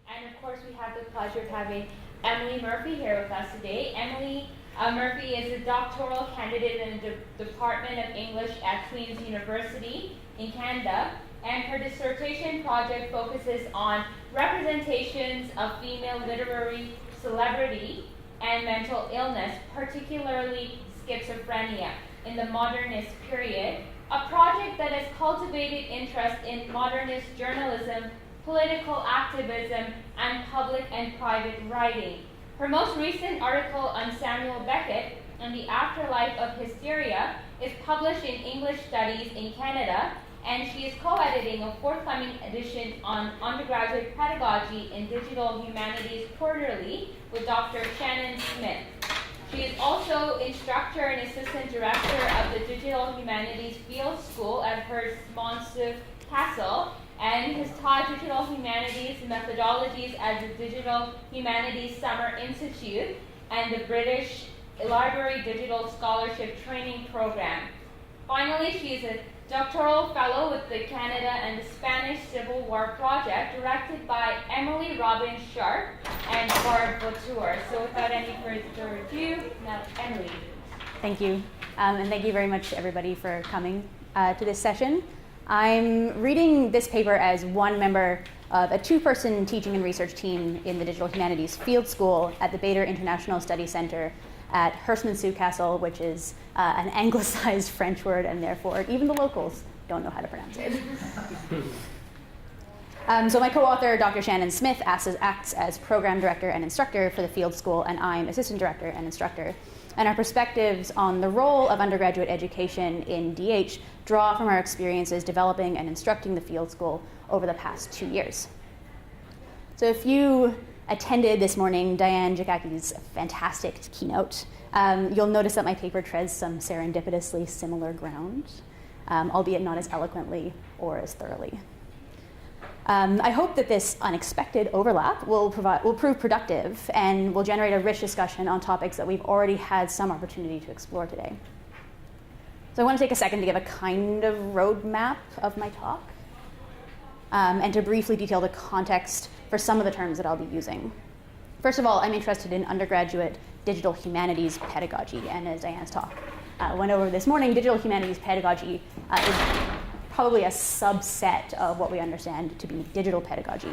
And of course, we have the pleasure of having Emily Murphy here with us today. Emily Murphy is a doctoral candidate in the Department of English at Queen's University in Canada, and her dissertation project focuses on representations of female literary celebrity and mental illness, particularly schizophrenia, in the modernist period, a project that has cultivated interest in modernist journalism, political activism, and public and private writing. Her most recent article on Samuel Beckett and the afterlife of hysteria is published in English Studies in Canada, and she is co-editing a forthcoming edition on undergraduate pedagogy in digital humanities quarterly with Dr. Shannon Smith. She is also instructor and assistant director of the Digital Humanities Field School at Herstmonceux Castle, and has taught digital humanities methodologies at the Digital Humanities Summer Institute and the British Library Digital Scholarship Training Program. Finally, she is a doctoral fellow with the Canada and the Spanish Civil War Project, directed by Emily Robin Sharp and Barb Boutour. So without any further ado, now Emily. Thank you, and thank you very much everybody for coming to this session. I'm reading this paper as one member of a two-person teaching and research team in the Digital Humanities Field School at the Bader International Study Center at Herstmonceux Castle, which is an anglicized French word, and therefore even the locals don't know how to pronounce it. So my co-author, Dr. Shannon Smith, acts as program director and instructor for the field school, and I'm assistant director and instructor. And our perspectives on the role of undergraduate education in DH draw from our experiences developing and instructing the field school over the past 2 years. So if you attended this morning Diane Jakaki's fantastic keynote, you'll notice that my paper treads some serendipitously similar ground, albeit not as eloquently or as thoroughly. I hope that this unexpected overlap will prove productive and will generate a rich discussion on topics that we've already had some opportunity to explore today. So I want to take a second to give a kind of roadmap of my talk, and to briefly detail the context for some of the terms that I'll be using. First of all, I'm interested in undergraduate digital humanities pedagogy, and as Diane's talk went over this morning, digital humanities pedagogy is probably a subset of what we understand to be digital pedagogy.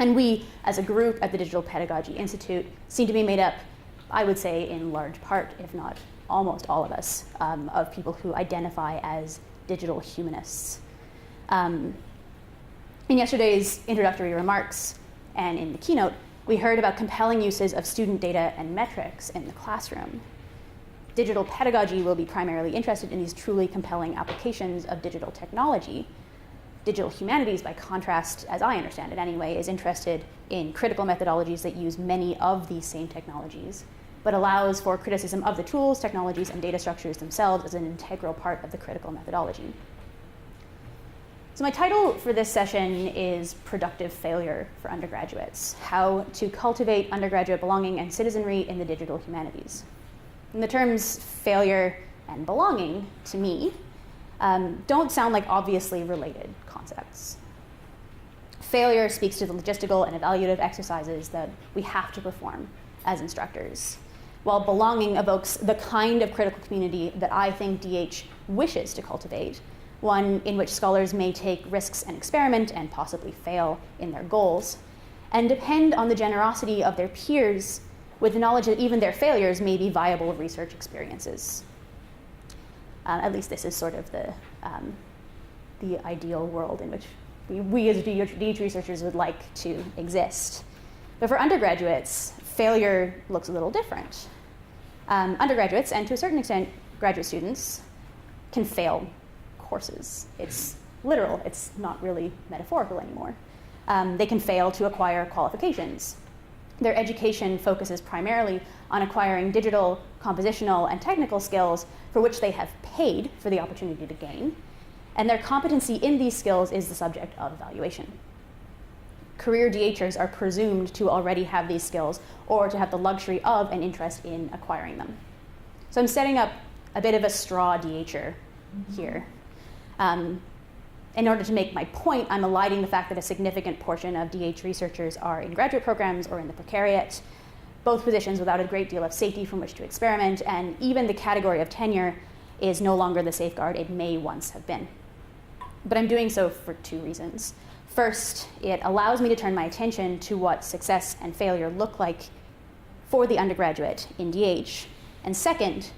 And we, as a group at the Digital Pedagogy Institute, seem to be made up, I would say, in large part, if not almost all of us, of people who identify as digital humanists. In yesterday's introductory remarks and in the keynote, we heard about compelling uses of student data and metrics in the classroom. Digital pedagogy will be primarily interested in these truly compelling applications of digital technology. Digital humanities, by contrast, as I understand it anyway, is interested in critical methodologies that use many of these same technologies, but allows for criticism of the tools, technologies, and data structures themselves as an integral part of the critical methodology. So my title for this session is Productive Failure for Undergraduates: How to Cultivate Undergraduate Belonging and Citizenry in the Digital Humanities. And the terms failure and belonging, to me, don't sound like obviously related concepts. Failure speaks to the logistical and evaluative exercises that we have to perform as instructors, while belonging evokes the kind of critical community that I think DH wishes to cultivate, one in which scholars may take risks and experiment and possibly fail in their goals, and depend on the generosity of their peers with the knowledge that even their failures may be viable research experiences. At least this is sort of the ideal world in which we as DH researchers would like to exist. But for undergraduates, failure looks a little different. Undergraduates, and to a certain extent graduate students, can fail courses. It's literal, it's not really metaphorical anymore. They can fail to acquire qualifications. Their education focuses primarily on acquiring digital, compositional, and technical skills for which they have paid for the opportunity to gain, and their competency in these skills is the subject of evaluation. Career DHers are presumed to already have these skills or to have the luxury of an interest in acquiring them. So I'm setting up a bit of a straw DHer here. In order to make my point, I'm eliding the fact that a significant portion of DH researchers are in graduate programs or in the precariat, both positions without a great deal of safety from which to experiment, and even the category of tenure is no longer the safeguard it may once have been. But I'm doing so for two reasons. First, it allows me to turn my attention to what success and failure look like for the undergraduate in DH. And second,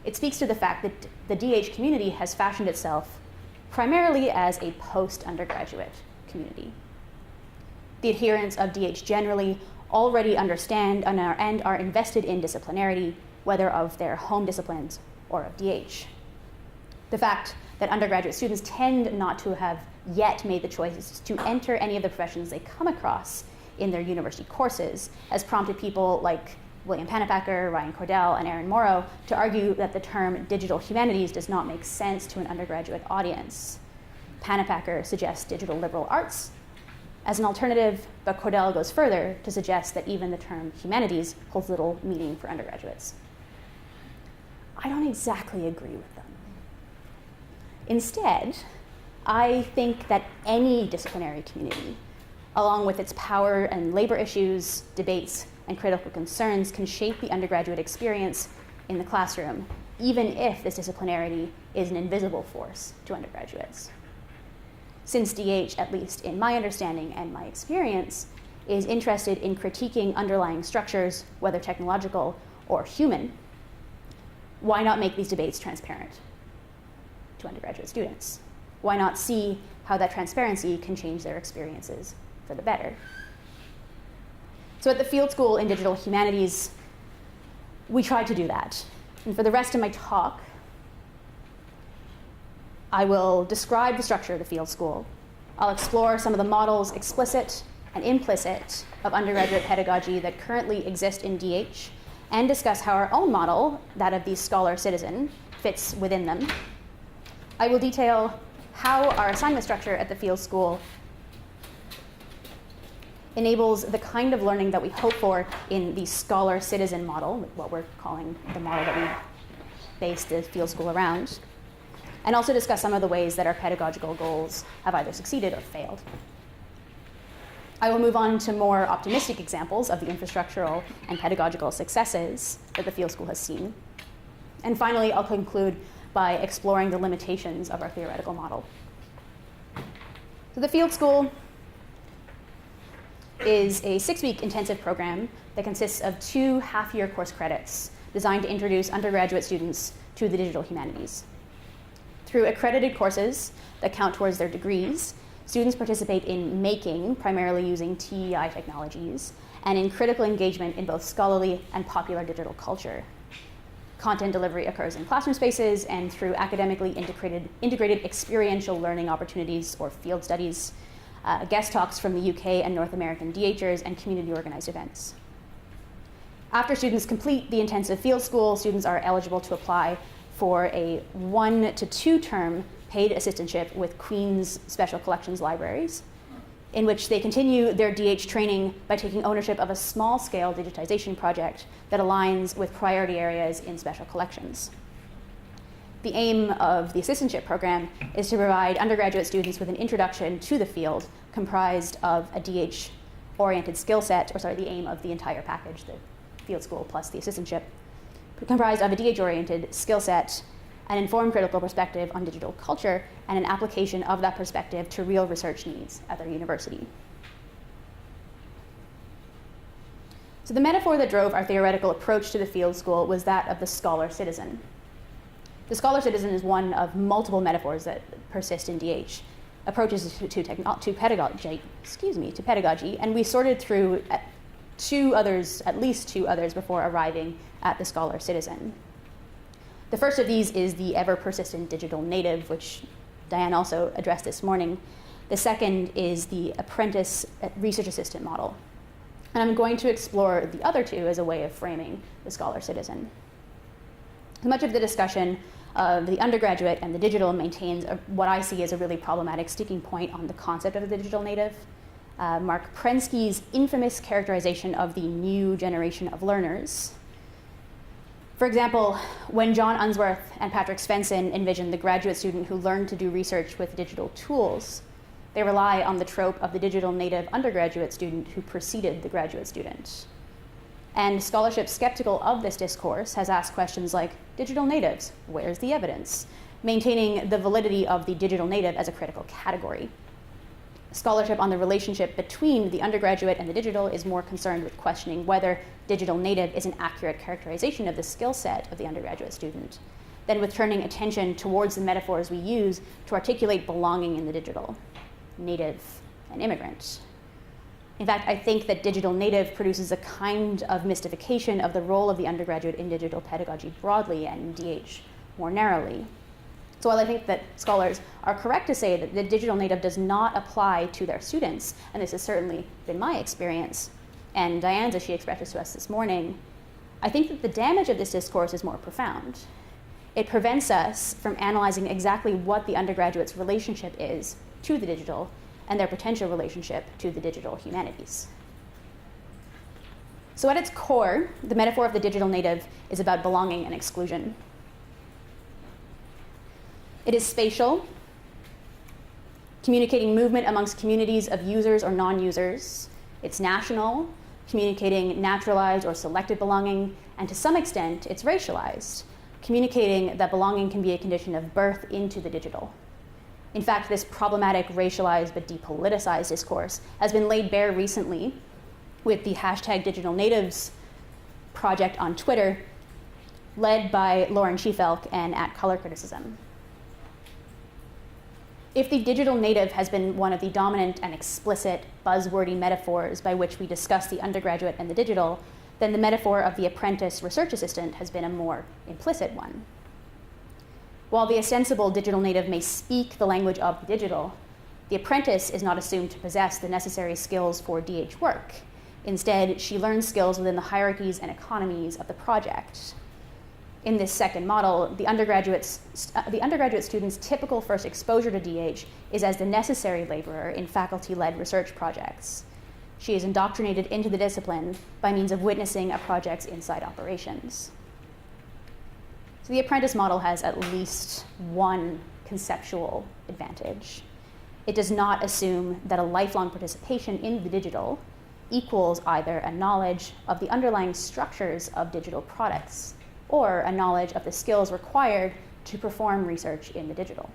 it speaks to the fact that the DH community has fashioned itself primarily as a post-undergraduate community. The adherents of DH generally already understand and are invested in disciplinarity, whether of their home disciplines or of DH. The fact that undergraduate students tend not to have yet made the choices to enter any of the professions they come across in their university courses has prompted people like William Panapacker, Ryan Cordell, and Aaron Morrow to argue that the term digital humanities does not make sense to an undergraduate audience. Panapacker suggests digital liberal arts as an alternative, but Cordell goes further to suggest that even the term humanities holds little meaning for undergraduates. I don't exactly agree with them. Instead, I think that any disciplinary community, along with its power and labor issues, debates, and critical concerns, can shape the undergraduate experience in the classroom, even if this disciplinarity is an invisible force to undergraduates. Since DH, at least in my understanding and my experience, is interested in critiquing underlying structures, whether technological or human, why not make these debates transparent to undergraduate students? Why not see how that transparency can change their experiences for the better? So at the Field School in Digital Humanities, we tried to do that. And for the rest of my talk, I will describe the structure of the Field School. I'll explore some of the models, explicit and implicit, of undergraduate pedagogy that currently exist in DH, and discuss how our own model, that of the scholar-citizen, fits within them. I will detail how our assignment structure at the Field School enables the kind of learning that we hope for in the scholar-citizen model, what we're calling the model that we base the Field School around, and also discuss some of the ways that our pedagogical goals have either succeeded or failed. I will move on to more optimistic examples of the infrastructural and pedagogical successes that the Field School has seen. And finally, I'll conclude by exploring the limitations of our theoretical model. So the Field School is a 6-week intensive program that consists of 2 half-year course credits designed to introduce undergraduate students to the digital humanities. Through accredited courses that count towards their degrees, students participate in making, primarily using TEI technologies, and in critical engagement in both scholarly and popular digital culture. Content delivery occurs in classroom spaces and through academically integrated experiential learning opportunities or field studies, guest talks from the UK and North American DHers, and community-organized events. After students complete the intensive Field School, students are eligible to apply for a 1 to 2 term paid assistantship with Queen's Special Collections Libraries, in which they continue their DH training by taking ownership of a small-scale digitization project that aligns with priority areas in special collections. The aim of the assistantship program is to provide undergraduate students with an introduction to the field comprised of a DH-oriented skill set, the aim of the entire package, the Field School plus the assistantship, comprised of a DH-oriented skill set, an informed critical perspective on digital culture, and an application of that perspective to real research needs at their university. So the metaphor that drove our theoretical approach to the Field School was that of the scholar-citizen. The scholar-citizen is one of multiple metaphors that persist in DH, approaches to pedagogy, and we sorted through at least two others before arriving at the scholar-citizen. The first of these is the ever-persistent digital native, which Diane also addressed this morning. The second is the apprentice research assistant model. And I'm going to explore the other two as a way of framing the scholar-citizen. Much of the discussion of the undergraduate and the digital maintains what I see as a really problematic sticking point on the concept of the digital native. Mark Prensky's infamous characterization of the new generation of learners For example, when John Unsworth and Patrick Svensson envisioned the graduate student who learned to do research with digital tools, they rely on the trope of the digital native undergraduate student who preceded the graduate student. And scholarship skeptical of this discourse has asked questions like, digital natives, where's the evidence? Maintaining the validity of the digital native as a critical category. Scholarship on the relationship between the undergraduate and the digital is more concerned with questioning whether digital native is an accurate characterization of the skill set of the undergraduate student, than with turning attention towards the metaphors we use to articulate belonging in the digital, native and immigrant. In fact, I think that digital native produces a kind of mystification of the role of the undergraduate in digital pedagogy broadly and in DH more narrowly. So while I think that scholars are correct to say that the digital native does not apply to their students, and this has certainly been my experience, and Diane's as she expressed this to us this morning, I think that the damage of this discourse is more profound. It prevents us from analyzing exactly what the undergraduate's relationship is to the digital and their potential relationship to the digital humanities. So at its core, the metaphor of the digital native is about belonging and exclusion. It is spatial, communicating movement amongst communities of users or non-users. It's national, communicating naturalized or selected belonging, and to some extent, it's racialized, communicating that belonging can be a condition of birth into the digital. In fact, this problematic racialized but depoliticized discourse has been laid bare recently with the #DigitalNatives project on Twitter, led by Lauren Schiefelk and @ColorCriticism. If the digital native has been one of the dominant and explicit buzzwordy metaphors by which we discuss the undergraduate and the digital, then the metaphor of the apprentice research assistant has been a more implicit one. While the ostensible digital native may speak the language of the digital, the apprentice is not assumed to possess the necessary skills for DH work. Instead, she learns skills within the hierarchies and economies of the project. In this second model, the undergraduate student's typical first exposure to DH is as the necessary laborer in faculty-led research projects. She is indoctrinated into the discipline by means of witnessing a project's inside operations. So the apprentice model has at least one conceptual advantage. It does not assume that a lifelong participation in the digital equals either a knowledge of the underlying structures of digital products or a knowledge of the skills required to perform research in the digital.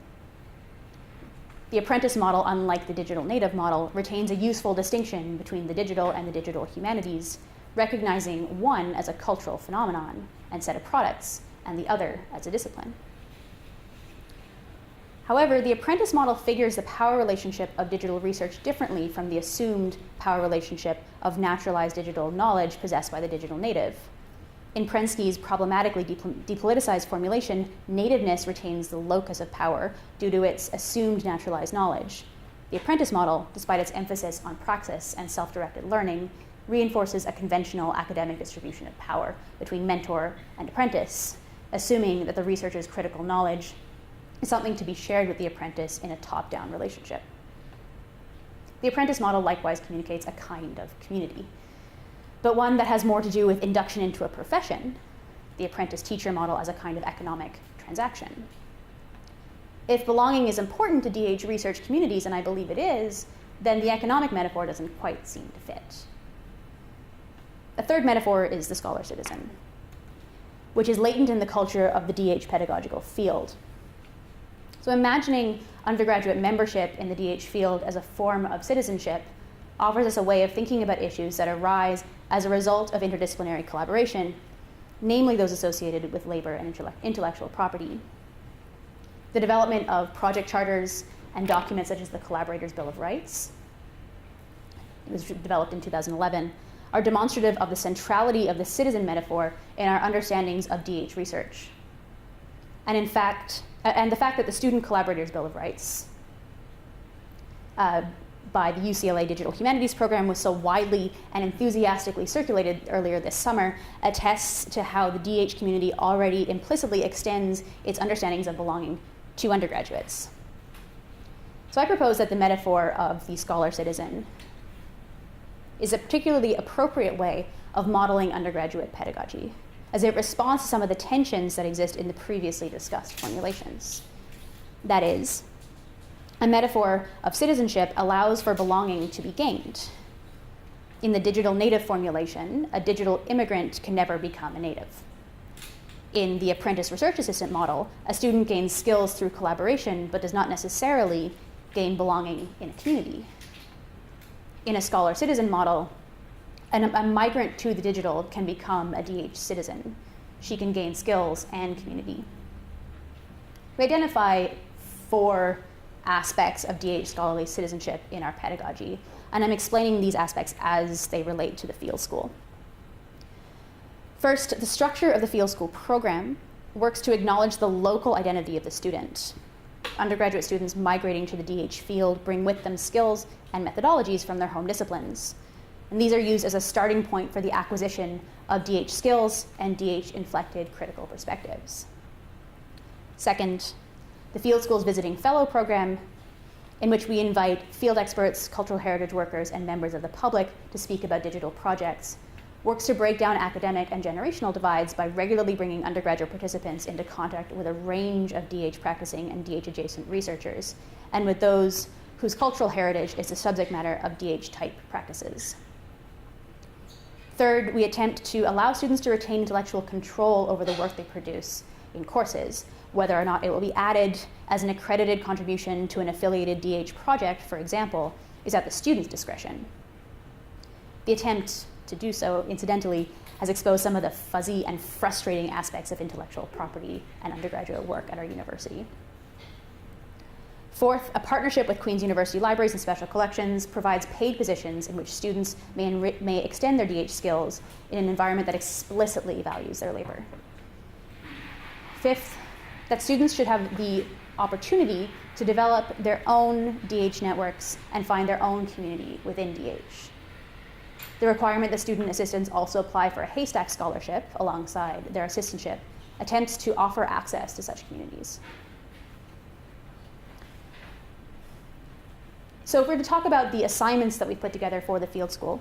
The apprentice model, unlike the digital native model, retains a useful distinction between the digital and the digital humanities, recognizing one as a cultural phenomenon and set of products, and the other as a discipline. However, the apprentice model figures the power relationship of digital research differently from the assumed power relationship of naturalized digital knowledge possessed by the digital native. In Prensky's problematically depoliticized formulation, nativeness retains the locus of power due to its assumed naturalized knowledge. The apprentice model, despite its emphasis on praxis and self-directed learning, reinforces a conventional academic distribution of power between mentor and apprentice, assuming that the researcher's critical knowledge is something to be shared with the apprentice in a top-down relationship. The apprentice model likewise communicates a kind of community, but one that has more to do with induction into a profession, the apprentice-teacher model as a kind of economic transaction. If belonging is important to DH research communities, and I believe it is, then the economic metaphor doesn't quite seem to fit. A third metaphor is the scholar-citizen, which is latent in the culture of the DH pedagogical field. So imagining undergraduate membership in the DH field as a form of citizenship offers us a way of thinking about issues that arise as a result of interdisciplinary collaboration, namely those associated with labor and intellectual property. The development of project charters and documents such as the Collaborators' Bill of Rights, it was developed in 2011, are demonstrative of the centrality of the citizen metaphor in our understandings of DH research. And in fact, the fact that the Student Collaborators' Bill of Rights by the UCLA Digital Humanities Program was so widely and enthusiastically circulated earlier this summer attests to how the DH community already implicitly extends its understandings of belonging to undergraduates. So I propose that the metaphor of the scholar-citizen is a particularly appropriate way of modeling undergraduate pedagogy, as it responds to some of the tensions that exist in the previously discussed formulations. That is, a metaphor of citizenship allows for belonging to be gained. In the digital native formulation, a digital immigrant can never become a native. In the apprentice research assistant model, a student gains skills through collaboration but does not necessarily gain belonging in a community. In a scholar-citizen model, a migrant to the digital can become a DH citizen. She can gain skills and community. We identify 4 aspects of DH scholarly citizenship in our pedagogy, and I'm explaining these aspects as they relate to the field school. First, the structure of the field school program works to acknowledge the local identity of the student. Undergraduate students migrating to the DH field bring with them skills and methodologies from their home disciplines. And these are used as a starting point for the acquisition of DH skills and DH-inflected critical perspectives. Second, the Field School's Visiting Fellow program, in which we invite field experts, cultural heritage workers, and members of the public to speak about digital projects, works to break down academic and generational divides by regularly bringing undergraduate participants into contact with a range of DH practicing and DH-adjacent researchers, and with those whose cultural heritage is the subject matter of DH-type practices. Third, we attempt to allow students to retain intellectual control over the work they produce in courses. Whether or not it will be added as an accredited contribution to an affiliated DH project, for example, is at the student's discretion. The attempt to do so, incidentally, has exposed some of the fuzzy and frustrating aspects of intellectual property and undergraduate work at our university. Fourth, a partnership with Queen's University Libraries and Special Collections provides paid positions in which students may extend their DH skills in an environment that explicitly values their labor. Fifth, that students should have the opportunity to develop their own DH networks and find their own community within DH. The requirement that student assistants also apply for a Haystack scholarship alongside their assistantship attempts to offer access to such communities. So if we're to talk about the assignments that we put together for the field school,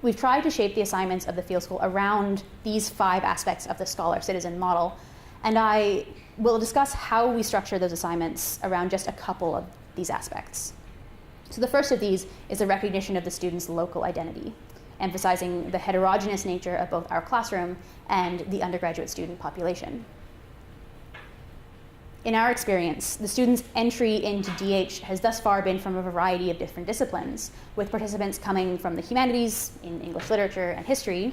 we've tried to shape the assignments of the field school around these 5 aspects of the scholar-citizen model, and I will discuss how we structure those assignments around just a couple of these aspects. So the first of these is the recognition of the student's local identity, emphasizing the heterogeneous nature of both our classroom and the undergraduate student population. In our experience, the students' entry into DH has thus far been from a variety of different disciplines, with participants coming from the humanities in English literature and history,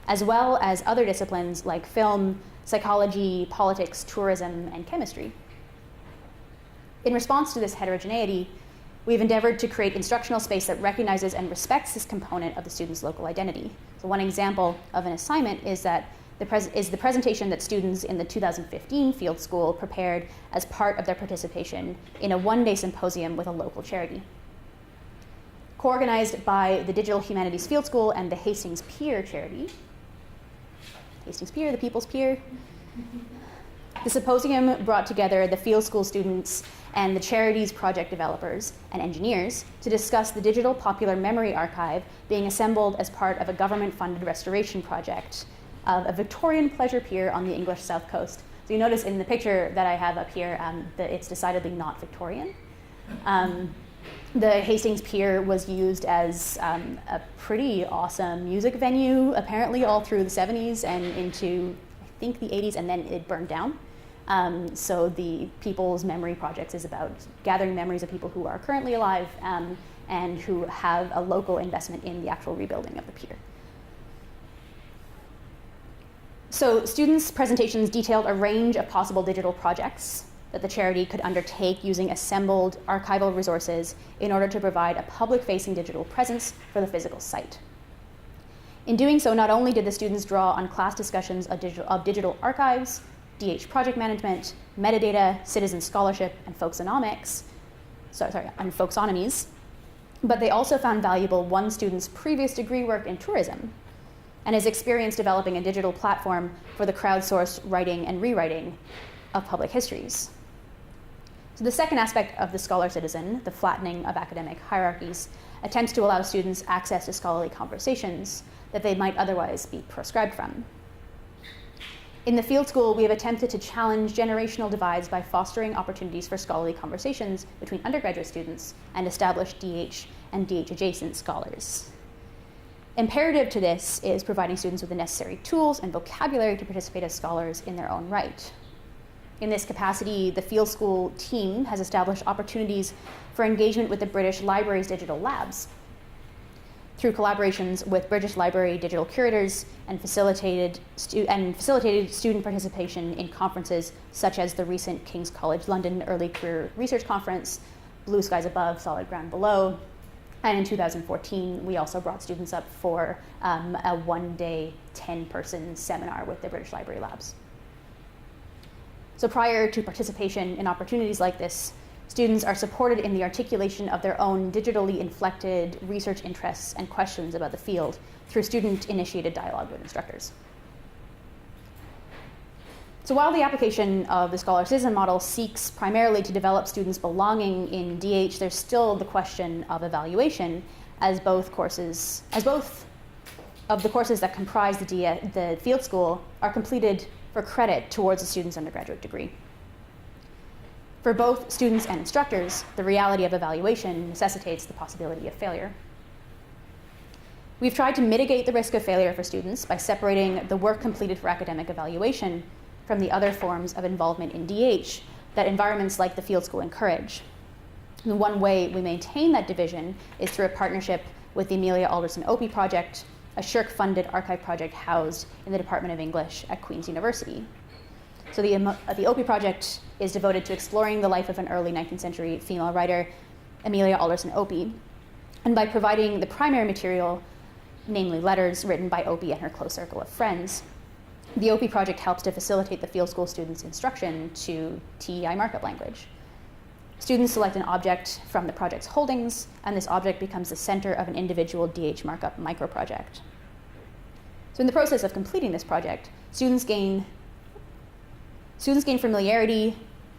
as well as other disciplines like film, psychology, politics, tourism, and chemistry. In response to this heterogeneity, we've endeavored to create instructional space that recognizes and respects this component of the student's local identity. So one example of an assignment is the presentation that students in the 2015 field school prepared as part of their participation in a one-day symposium with a local charity. Co-organized by the Digital Humanities Field School and the Hastings Pier charity, Hastings Pier, the People's Pier, the symposium brought together the field school students and the charity's project developers and engineers to discuss the digital popular memory archive being assembled as part of a government-funded restoration project of a Victorian pleasure pier on the English South Coast. So you notice in the picture that I have up here that it's decidedly not Victorian. The Hastings Pier was used as a pretty awesome music venue, apparently all through the 70s and into, I think, the 80s, and then it burned down. So the People's Memory Projects is about gathering memories of people who are currently alive and who have a local investment in the actual rebuilding of the pier. So students' presentations detailed a range of possible digital projects that the charity could undertake using assembled archival resources in order to provide a public-facing digital presence for the physical site. In doing so, not only did the students draw on class discussions of digital archives, DH project management, metadata, citizen scholarship, and folksonomics, and folksonomies, but they also found valuable one student's previous degree work in tourism and his experience developing a digital platform for the crowdsourced writing and rewriting of public histories. So the second aspect of the scholar-citizen, the flattening of academic hierarchies, attempts to allow students access to scholarly conversations that they might otherwise be proscribed from. In the field school, we have attempted to challenge generational divides by fostering opportunities for scholarly conversations between undergraduate students and established DH and DH-adjacent scholars. Imperative to this is providing students with the necessary tools and vocabulary to participate as scholars in their own right. In this capacity, the field school team has established opportunities for engagement with the British Library's digital labs through collaborations with British Library digital curators and facilitated student participation in conferences such as the recent King's College London Early Career Research Conference, Blue Skies Above, Solid Ground Below. And in 2014, we also brought students up for a one-day, 10-person seminar with the British Library Labs. So prior to participation in opportunities like this, students are supported in the articulation of their own digitally inflected research interests and questions about the field through student-initiated dialogue with instructors. So while the application of the scholar-citizen model seeks primarily to develop students' belonging in DH, there's still the question of evaluation, as both of the courses that comprise the field school are completed for credit towards a student's undergraduate degree. For both students and instructors, the reality of evaluation necessitates the possibility of failure. We've tried to mitigate the risk of failure for students by separating the work completed for academic evaluation from the other forms of involvement in DH that environments like the field school encourage. And one way we maintain that division is through a partnership with the Amelia Alderson Opie Project, a SSHRC-funded archive project housed in the Department of English at Queen's University. So the Opie Project is devoted to exploring the life of an early 19th century female writer, Amelia Alderson Opie, and by providing the primary material, namely letters written by Opie and her close circle of friends, the Opie Project helps to facilitate the field school students' instruction to TEI markup language. Students select an object from the project's holdings, and this object becomes the center of an individual DH markup microproject. So in the process of completing this project, students gain familiarity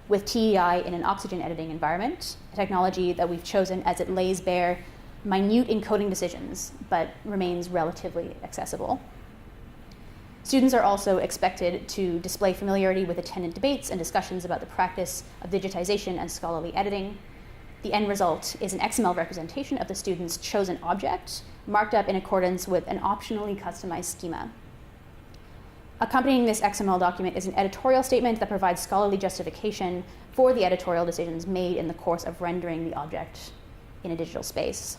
with TEI in an oxygen editing environment, a technology that we've chosen as it lays bare minute encoding decisions, but remains relatively accessible. Students are also expected to display familiarity with attendant debates and discussions about the practice of digitization and scholarly editing. The end result is an XML representation of the student's chosen object, marked up in accordance with an optionally customized schema. Accompanying this XML document is an editorial statement that provides scholarly justification for the editorial decisions made in the course of rendering the object in a digital space.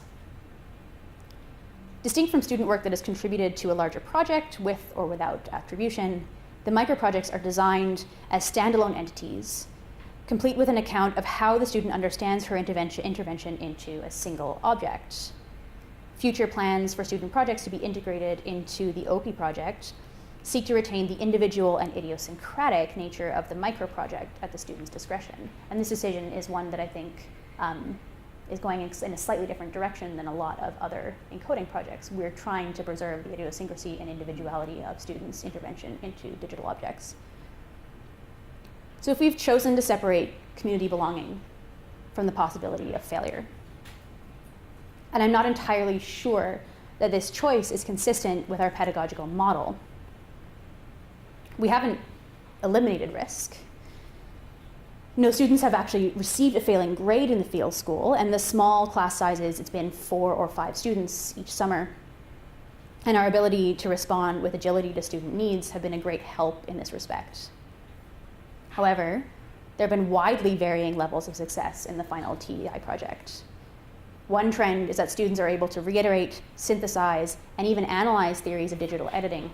Distinct from student work that is contributed to a larger project with or without attribution, the microprojects are designed as standalone entities, complete with an account of how the student understands her intervention into a single object. Future plans for student projects to be integrated into the OP project seek to retain the individual and idiosyncratic nature of the microproject at the student's discretion. And this decision is one that I think is going in a slightly different direction than a lot of other encoding projects. We're trying to preserve the idiosyncrasy and individuality of students' intervention into digital objects. So if we've chosen to separate community belonging from the possibility of failure, and I'm not entirely sure that this choice is consistent with our pedagogical model, we haven't eliminated risk. No students have actually received a failing grade in the field school, and the small class sizes, it's been 4 or 5 students each summer. And our ability to respond with agility to student needs have been a great help in this respect. However, there have been widely varying levels of success in the final TEI project. One trend is that students are able to reiterate, synthesize, and even analyze theories of digital editing,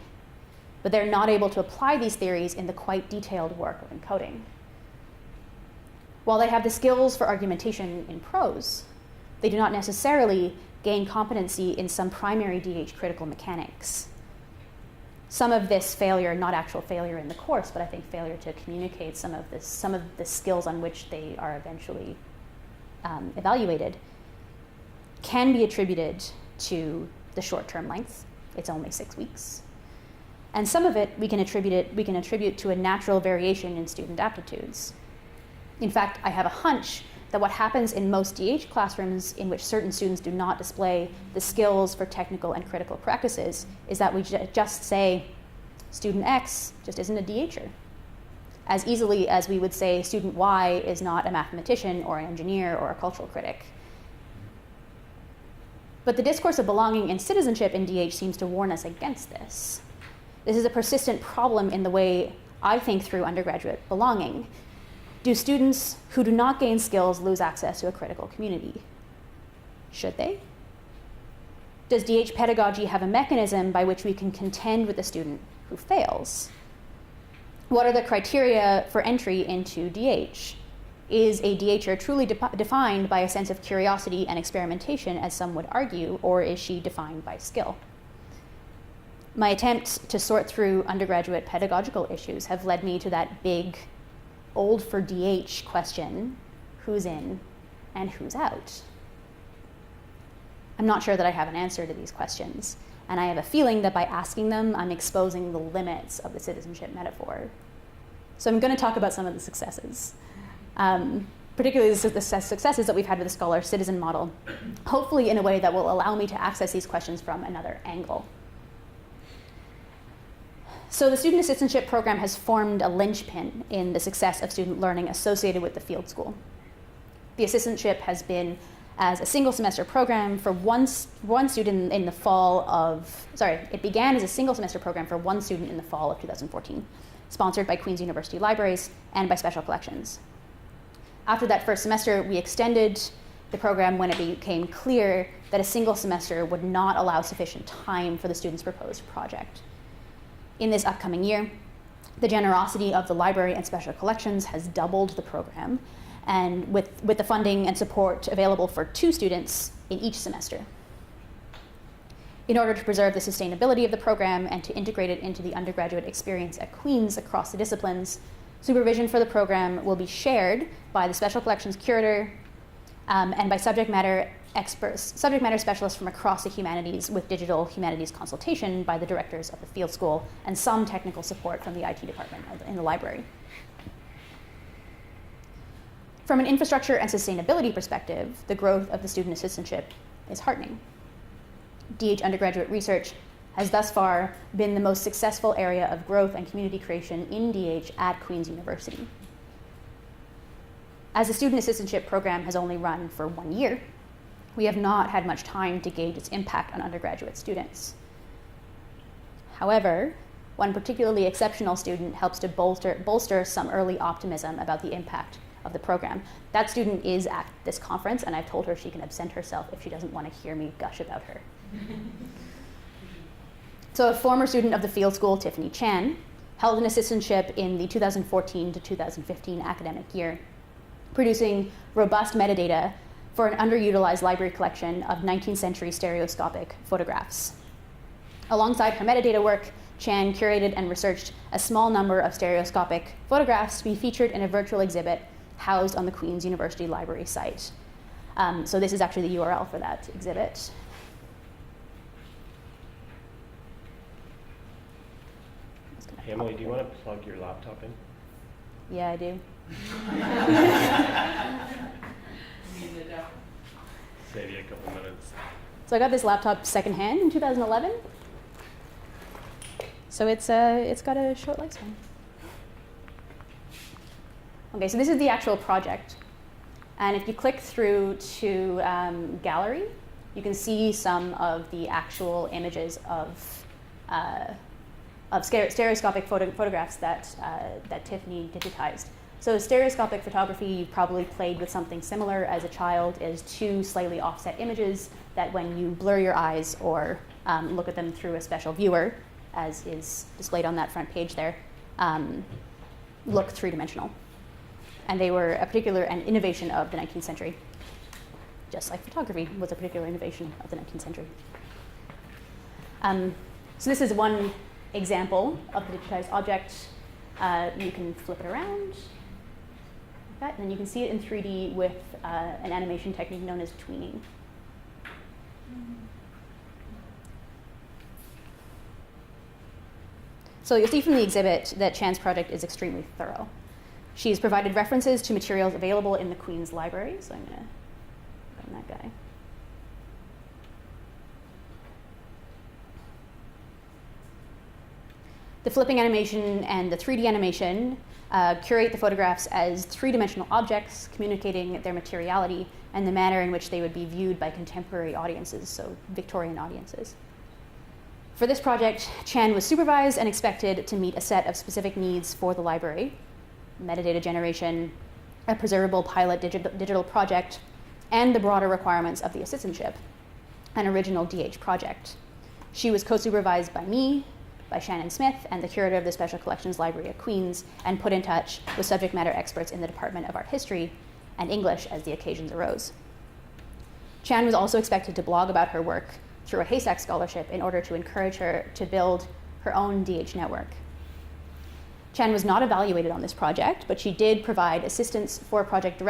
but they're not able to apply these theories in the quite detailed work of encoding. While they have the skills for argumentation in prose, they do not necessarily gain competency in some primary DH critical mechanics. Some of this failure, not actual failure in the course, but I think failure to communicate some of the skills on which they are eventually evaluated, can be attributed to the short-term length. It's only 6 weeks. And some of it we can attribute to a natural variation in student aptitudes. In fact, I have a hunch that what happens in most DH classrooms in which certain students do not display the skills for technical and critical practices is that we just say, student X just isn't a DHer. As easily as we would say student Y is not a mathematician or an engineer or a cultural critic. But the discourse of belonging and citizenship in DH seems to warn us against this. This is a persistent problem in the way I think through undergraduate belonging. Do students who do not gain skills lose access to a critical community? Should they? Does DH pedagogy have a mechanism by which we can contend with a student who fails? What are the criteria for entry into DH? Is a DHer truly defined by a sense of curiosity and experimentation, as some would argue, or is she defined by skill? My attempts to sort through undergraduate pedagogical issues have led me to that big, old for DH question, who's in and who's out? I'm not sure that I have an answer to these questions, and I have a feeling that by asking them, I'm exposing the limits of the citizenship metaphor. So I'm going to talk about some of the successes, particularly the successes that we've had with the scholar-citizen model, hopefully in a way that will allow me to access these questions from another angle. So the student assistantship program has formed a linchpin in the success of student learning associated with the field school. The assistantship has been as a single semester program for one student in the fall of, it began as a single semester program for one student in the fall of 2014, sponsored by Queen's University Libraries and by Special Collections. After that first semester, we extended the program when it became clear that a single semester would not allow sufficient time for the student's proposed project. In this upcoming year, the generosity of the library and Special Collections has doubled the program, and with the funding and support available for 2 students in each semester. In order to preserve the sustainability of the program and to integrate it into the undergraduate experience at Queen's across the disciplines, supervision for the program will be shared by the Special Collections curator and by subject matter specialists from across the humanities, with digital humanities consultation by the directors of the field school and some technical support from the IT department in the library. From an infrastructure and sustainability perspective, the growth of the student assistantship is heartening. DH undergraduate research has thus far been the most successful area of growth and community creation in DH at Queen's University. As the student assistantship program has only run for 1 year, we have not had much time to gauge its impact on undergraduate students. However, one particularly exceptional student helps to bolster some early optimism about the impact of the program. That student is at this conference, and I've told her she can absent herself if she doesn't want to hear me gush about her. So a former student of the field school, Tiffany Chan, held an assistantship in the 2014 to 2015 academic year, producing robust metadata for an underutilized library collection of 19th century stereoscopic photographs. Alongside her metadata work, Chan curated and researched a small number of stereoscopic photographs to be featured in a virtual exhibit housed on the Queen's University Library site. So this is actually the URL for that exhibit. Emily, do you want to plug your laptop in? Yeah, I do. Save you a couple minutes. So I got this laptop secondhand in 2011. So it's got a short lifespan. Okay, so this is the actual project. And if you click through to gallery, you can see some of the actual images of stereoscopic photographs that Tiffany digitized. So stereoscopic photography, you probably played with something similar as a child, is 2 slightly offset images that when you blur your eyes or look at them through a special viewer, as is displayed on that front page there, look 3-dimensional. And they were a an innovation of the 19th century, just like photography was a particular innovation of the 19th century. So this is one example of the digitized object. You can flip it around, like that, and then you can see it in 3D with an animation technique known as tweening. So you'll see from the exhibit that Chan's project is extremely thorough. She's provided references to materials available in the Queen's Library, so I'm going to go on that guy. The flipping animation and the 3D animation curate the photographs as three-dimensional objects, communicating their materiality and the manner in which they would be viewed by contemporary audiences, so Victorian audiences. For this project, Chan was supervised and expected to meet a set of specific needs for the library: metadata generation, a preservable pilot digital project, and the broader requirements of the assistantship, an original DH project. She was co-supervised by me, by Shannon Smith, and the curator of the Special Collections Library at Queen's, and put in touch with subject matter experts in the Department of Art History and English as the occasions arose. Chan was also expected to blog about her work through a Haystack Scholarship in order to encourage her to build her own DH network. Chan was not evaluated on this project, but she did provide assistance for a project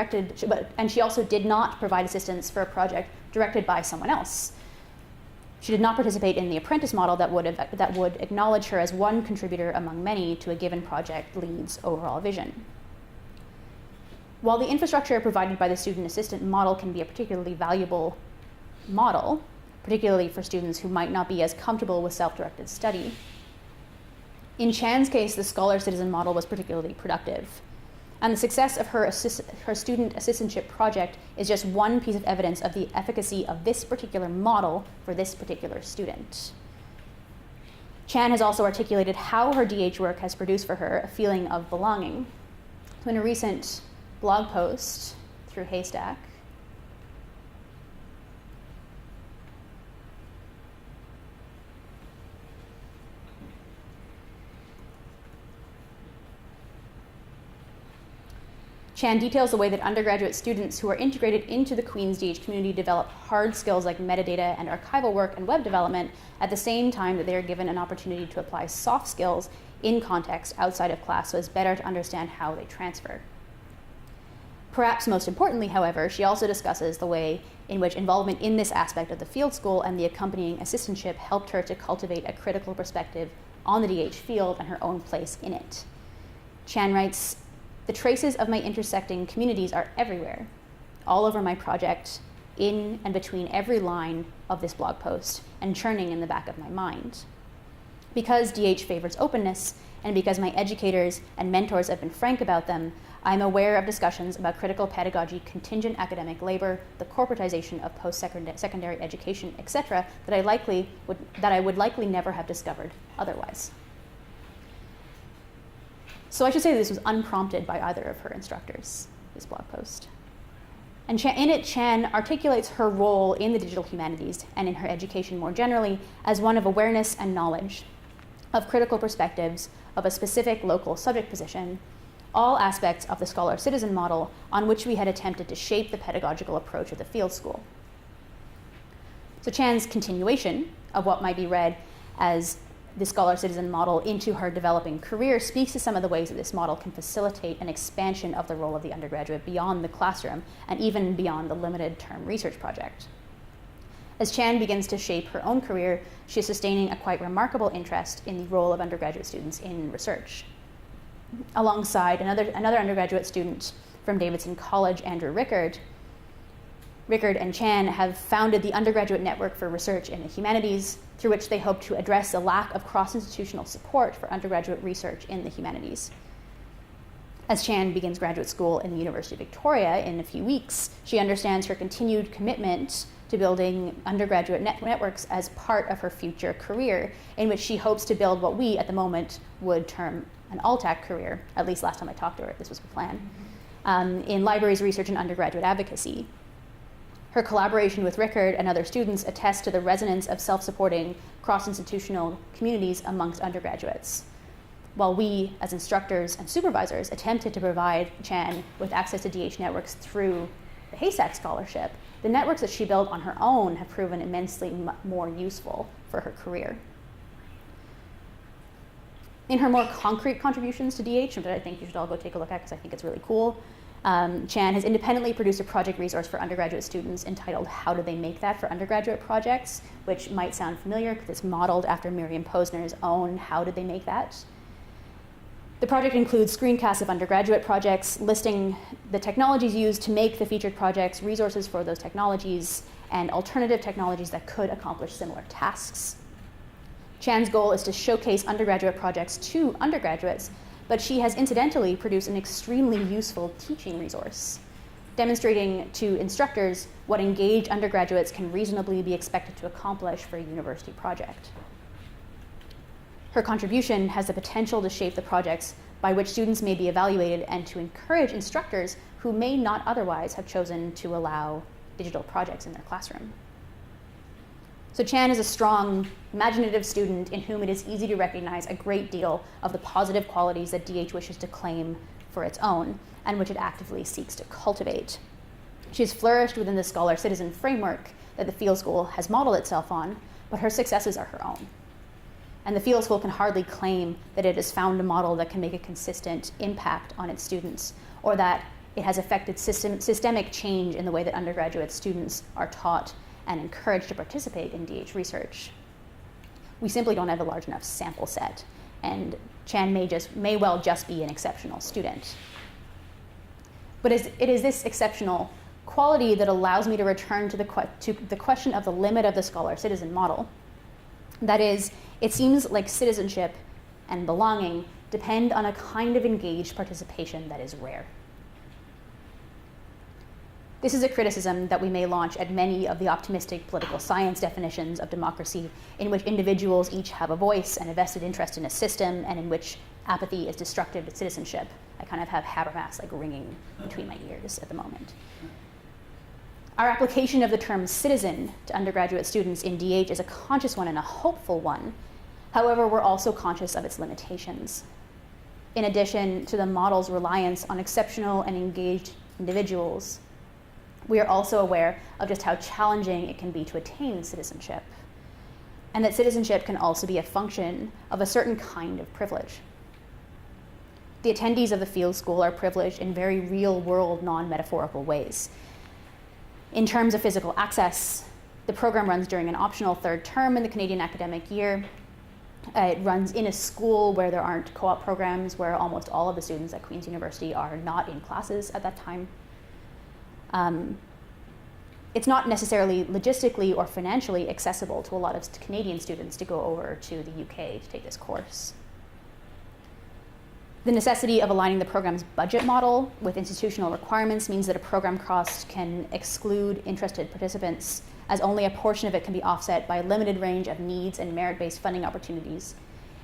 and she also did not provide assistance for a project directed by someone else. She did not participate in the apprentice model that would acknowledge her as one contributor among many to a given project lead's overall vision. While the infrastructure provided by the student assistant model can be a particularly valuable model, particularly for students who might not be as comfortable with self-directed study, in Chan's case, the scholar-citizen model was particularly productive. And the success of her student assistantship project is just one piece of evidence of the efficacy of this particular model for this particular student. Chan has also articulated how her DH work has produced for her a feeling of belonging. So in a recent blog post through Haystack, Chan details the way that undergraduate students who are integrated into the Queen's DH community develop hard skills like metadata and archival work and web development at the same time that they are given an opportunity to apply soft skills in context outside of class so as better to understand how they transfer. Perhaps most importantly, however, she also discusses the way in which involvement in this aspect of the field school and the accompanying assistantship helped her to cultivate a critical perspective on the DH field and her own place in it. Chan writes, "The traces of my intersecting communities are everywhere, all over my project, in and between every line of this blog post, and churning in the back of my mind. Because DH favors openness, and because my educators and mentors have been frank about them, I'm aware of discussions about critical pedagogy, contingent academic labor, the corporatization of post-secondary education, etc., that I would likely never have discovered otherwise." So I should say this was unprompted by either of her instructors, this blog post. And in it, Chan articulates her role in the digital humanities and in her education more generally as one of awareness and knowledge, of critical perspectives, of a specific local subject position, all aspects of the scholar-citizen model on which we had attempted to shape the pedagogical approach of the field school. So Chan's continuation of what might be read as the scholar-citizen model into her developing career speaks to some of the ways that this model can facilitate an expansion of the role of the undergraduate beyond the classroom and even beyond the limited term research project. As Chan begins to shape her own career, she is sustaining a quite remarkable interest in the role of undergraduate students in research. Alongside another undergraduate student from Davidson College, Andrew Rickard and Chan have founded the Undergraduate Network for Research in the Humanities, through which they hope to address the lack of cross-institutional support for undergraduate research in the humanities. As Chan begins graduate school in the University of Victoria in a few weeks, she understands her continued commitment to building undergraduate networks as part of her future career, in which she hopes to build what we, at the moment, would term an ALTAC career. At least last time I talked to her, this was the plan, in libraries, research, and undergraduate advocacy. Her collaboration with Rickard and other students attests to the resonance of self-supporting cross-institutional communities amongst undergraduates. While we, as instructors and supervisors, attempted to provide Chan with access to DH networks through the Haystack Scholarship, the networks that she built on her own have proven immensely more useful for her career. In her more concrete contributions to DH, which I think you should all go take a look at because I think it's really cool, Chan has independently produced a project resource for undergraduate students entitled "How Do They Make That for Undergraduate Projects?", which might sound familiar because it's modeled after Miriam Posner's own "How Did They Make That?". The project includes screencasts of undergraduate projects, listing the technologies used to make the featured projects, resources for those technologies, and alternative technologies that could accomplish similar tasks. Chan's goal is to showcase undergraduate projects to undergraduates, but she has incidentally produced an extremely useful teaching resource, demonstrating to instructors what engaged undergraduates can reasonably be expected to accomplish for a university project. Her contribution has the potential to shape the projects by which students may be evaluated and to encourage instructors who may not otherwise have chosen to allow digital projects in their classroom. So Chan is a strong, imaginative student in whom it is easy to recognize a great deal of the positive qualities that DH wishes to claim for its own and which it actively seeks to cultivate. She has flourished within the scholar-citizen framework that the field school has modeled itself on, but her successes are her own. And the field school can hardly claim that it has found a model that can make a consistent impact on its students, or that it has affected systemic change in the way that undergraduate students are taught and encouraged to participate in DH research. We simply don't have a large enough sample set, and Chan may well just be an exceptional student. But it is this exceptional quality that allows me to return to the question of the limit of the scholar-citizen model. That is, it seems like citizenship and belonging depend on a kind of engaged participation that is rare. This is a criticism that we may launch at many of the optimistic political science definitions of democracy, in which individuals each have a voice and a vested interest in a system, and in which apathy is destructive to citizenship. I kind of have Habermas ringing between my ears at the moment. Our application of the term citizen to undergraduate students in DH is a conscious one and a hopeful one. However, we're also conscious of its limitations. In addition to the model's reliance on exceptional and engaged individuals, we are also aware of just how challenging it can be to attain citizenship, and that citizenship can also be a function of a certain kind of privilege. The attendees of the field school are privileged in very real-world, non-metaphorical ways. In terms of physical access, the program runs during an optional third term in the Canadian academic year. It runs in a school where there aren't co-op programs, where almost all of the students at Queen's University are not in classes at that time. It's not necessarily logistically or financially accessible to a lot of Canadian students to go over to the UK to take this course. The necessity of aligning the program's budget model with institutional requirements means that a program cost can exclude interested participants, as only a portion of it can be offset by a limited range of needs and merit-based funding opportunities.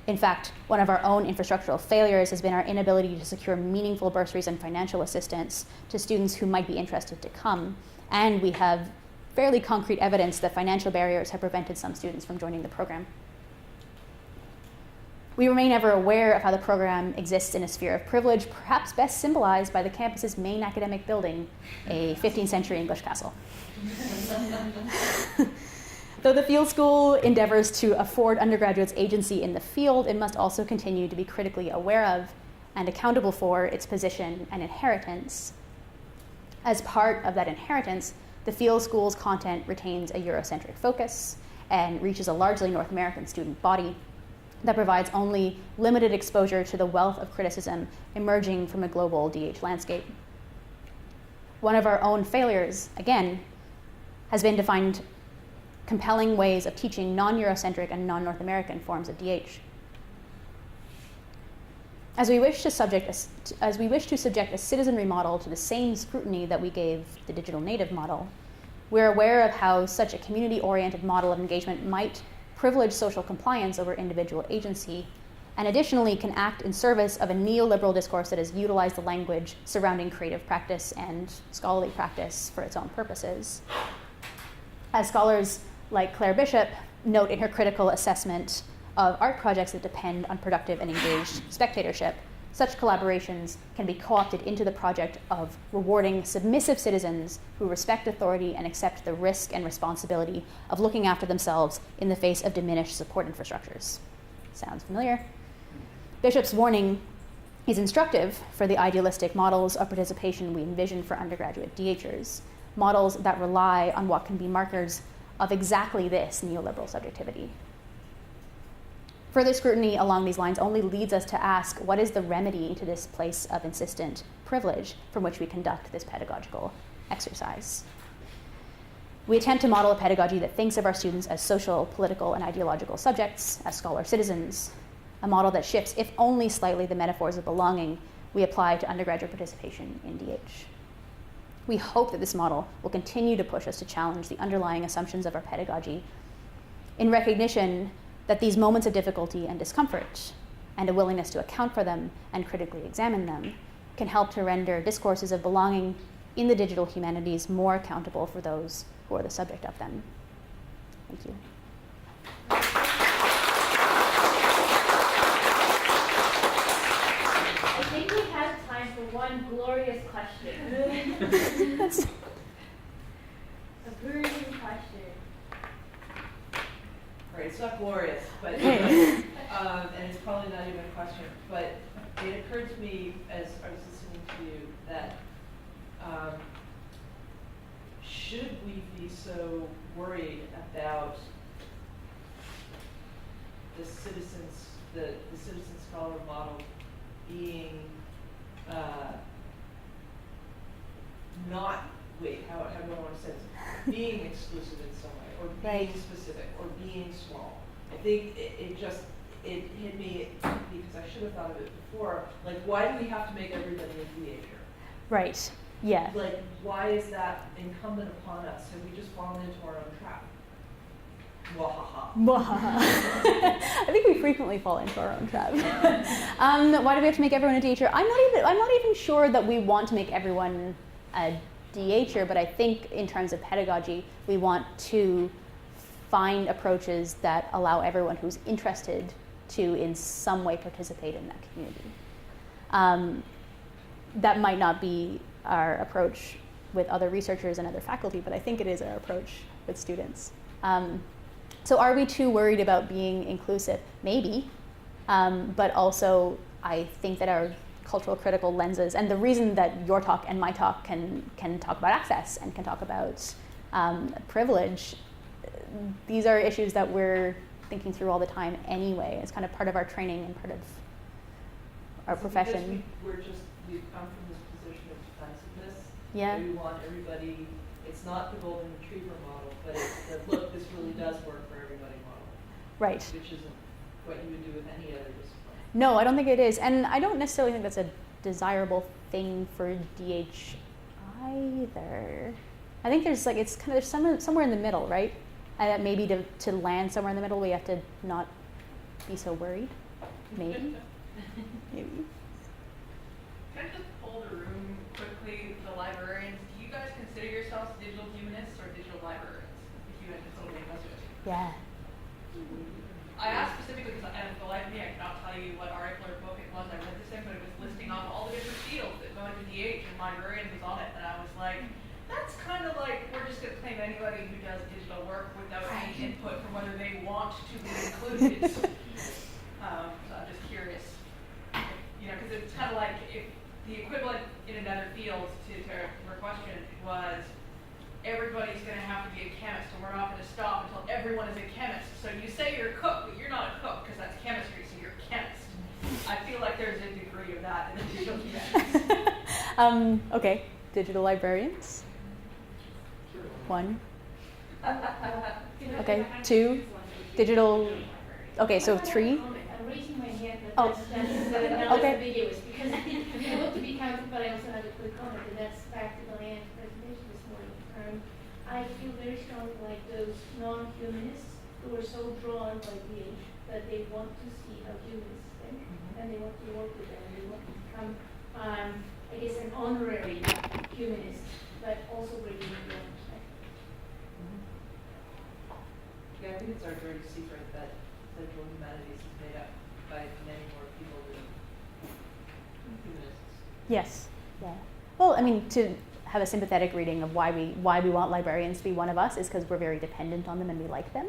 In fact, one of our own infrastructural failures has been our inability to secure meaningful bursaries and financial assistance to students who might be interested to come, and we have fairly concrete evidence that financial barriers have prevented some students from joining the program. We remain ever aware of how the program exists in a sphere of privilege, perhaps best symbolized by the campus's main academic building, a 15th century English castle. Though the field school endeavors to afford undergraduates agency in the field, it must also continue to be critically aware of and accountable for its position and inheritance. As part of that inheritance, the field school's content retains a Eurocentric focus and reaches a largely North American student body that provides only limited exposure to the wealth of criticism emerging from a global DH landscape. One of our own failures, again, has been to find compelling ways of teaching non-Eurocentric and non-North American forms of DH. As we wish to subject a citizenry model to the same scrutiny that we gave the digital native model, we're aware of how such a community-oriented model of engagement might privilege social compliance over individual agency, and additionally can act in service of a neoliberal discourse that has utilized the language surrounding creative practice and scholarly practice for its own purposes. As scholars like Claire Bishop note in her critical assessment of art projects that depend on productive and engaged spectatorship, such collaborations can be co-opted into the project of rewarding submissive citizens who respect authority and accept the risk and responsibility of looking after themselves in the face of diminished support infrastructures. Sounds familiar? Bishop's warning is instructive for the idealistic models of participation we envision for undergraduate DHers, models that rely on what can be markers of exactly this neoliberal subjectivity. Further scrutiny along these lines only leads us to ask, what is the remedy to this place of insistent privilege from which we conduct this pedagogical exercise? We attempt to model a pedagogy that thinks of our students as social, political, and ideological subjects, as scholar citizens, a model that shifts, if only slightly, the metaphors of belonging we apply to undergraduate participation in DH. We hope that this model will continue to push us to challenge the underlying assumptions of our pedagogy in recognition that these moments of difficulty and discomfort, and a willingness to account for them and critically examine them, can help to render discourses of belonging in the digital humanities more accountable for those who are the subject of them. Thank you. I think we have time for one glorious question. A burning question. Right, it's not glorious, but and it's probably not even a question, but it occurred to me as I was listening to you that should we be so worried about the citizen scholar model being how do I want to say this? Being exclusive in some way, or being Right. specific, or being small. I think it hit me because I should have thought of it before. Like, why do we have to make everybody a DHer? Right, yeah. Like, why is that incumbent upon us? Have we just fallen into our own trap? Wahaha. I think we frequently fall into our own trap. Why do we have to make everyone a DHer? I'm not even sure that we want to make everyone a DHer, but I think in terms of pedagogy, we want to find approaches that allow everyone who's interested to in some way participate in that community. That might not be our approach with other researchers and other faculty, but I think it is our approach with students. So are we too worried about being inclusive? Maybe, but also I think that our cultural critical lenses, and the reason that your talk and my talk can talk about access and can talk about privilege, these are issues that we're thinking through all the time anyway. It's kind of part of our training and part of our profession. Because we've come from this position of defensiveness. Yeah. We want everybody, it's not the golden retriever model, but it's the, look, this really does work for everybody model. Right. Which isn't what you would do with any other discipline. No, I don't think it is. And I don't necessarily think that's a desirable thing for DH either. I think there's like, it's kind of, there's somewhere in the middle, right? And maybe to land somewhere in the middle, we have to not be so worried. Maybe. Maybe. Can I just poll the room quickly, the librarians? Do you guys consider yourselves digital humanists or digital librarians? If you had to totally invest it. Yeah. I asked specifically because, and for the life of me, I cannot tell you what article or book it was I read this in, but it was listing off all the different fields that go into DH, and librarians was on it, and I was like, that's kind of like, we're just going to claim anybody who does digital work without any input from whether they want to be included. So I'm just curious, you know, because it's kind of like if the equivalent in another field to her question was, everybody's going to have to be a chemist, and we're not going to stop until everyone is a chemist. So you say you're a cook, but you're not a cook because that's chemistry, so you're a chemist. I feel like there's a degree of that in the digital humanities. Okay, digital librarians. 1. Okay, 2. Digital. Okay, so 3. I'm raising my hand, but Oh. that's Okay. ambiguous because I want to be counted, but I also have a quick comment, and that's back to the land presentation this morning. I feel very strongly like those non-humanists who are so drawn by DH that they want to see how humanists think, and they want to work with them. They want to become, I guess, an honorary humanist, but also bringing in their own perspective. Yeah, I think it's our dirty secret that digital humanities is made up by many more people than humanists. Yes. Yeah. Well, I mean, to have a sympathetic reading of why we want librarians to be one of us is because we're very dependent on them and we like them.